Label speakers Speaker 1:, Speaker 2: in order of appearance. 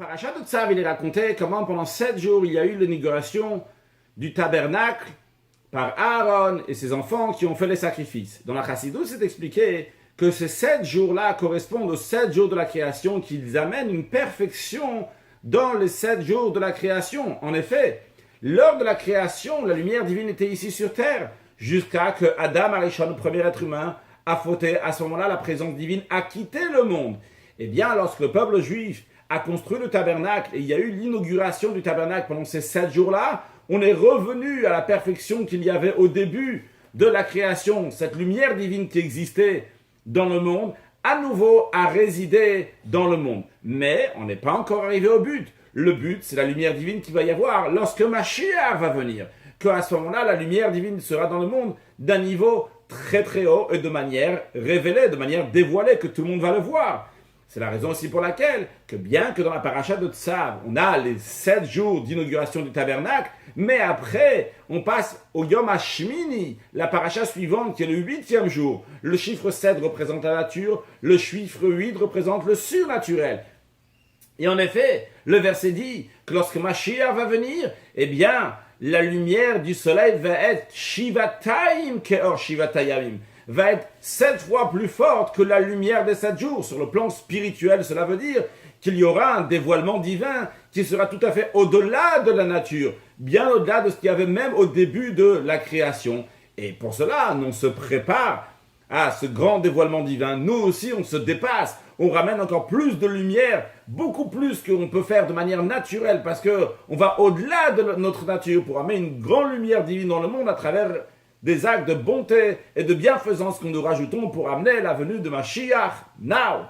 Speaker 1: Parashat de Tzav, il est raconté comment pendant 7 jours il y a eu l'inauguration du tabernacle par Aaron et ses enfants qui ont fait les sacrifices. Dans la Chassidut, c'est expliqué que ces 7 jours-là correspondent aux 7 jours de la création, qu'ils amènent une perfection dans les 7 jours de la création. En effet, lors de la création, la lumière divine était ici sur terre, jusqu'à que Adam Arishon, le premier être humain, a fauté. À ce moment-là, la présence divine a quitté le monde. Eh bien, lorsque le peuple juif a construit le tabernacle et il y a eu l'inauguration du tabernacle pendant ces 7 jours-là, on est revenu à la perfection qu'il y avait au début de la création. Cette lumière divine qui existait dans le monde, à nouveau a résidé dans le monde. Mais on n'est pas encore arrivé au but. Le but, c'est la lumière divine qu'il va y avoir lorsque Mashiach va venir. Qu'à ce moment-là, la lumière divine sera dans le monde d'un niveau très très haut et de manière révélée, de manière dévoilée, que tout le monde va le voir. C'est la raison aussi pour laquelle, que bien que dans la paracha de Tzav, on a les 7 jours d'inauguration du tabernacle, mais après, on passe au Yom HaShmini, la paracha suivante qui est le 8e jour. Le chiffre 7 représente la nature, le chiffre 8 représente le surnaturel. Et en effet, le verset dit que lorsque Mashiach va venir, eh bien, la lumière du soleil va être Shivatayim keor Shivatayamim, va être 7 fois plus forte que la lumière des 7 jours. Sur le plan spirituel, cela veut dire qu'il y aura un dévoilement divin qui sera tout à fait au-delà de la nature, bien au-delà de ce qu'il y avait même au début de la création. Et pour cela, on se prépare à ce grand dévoilement divin. Nous aussi, on se dépasse, on ramène encore plus de lumière, beaucoup plus qu'on peut faire de manière naturelle, parce qu'on va au-delà de notre nature pour amener une grande lumière divine dans le monde à travers des actes de bonté et de bienfaisance que nous rajoutons pour amener la venue de Mashiach now.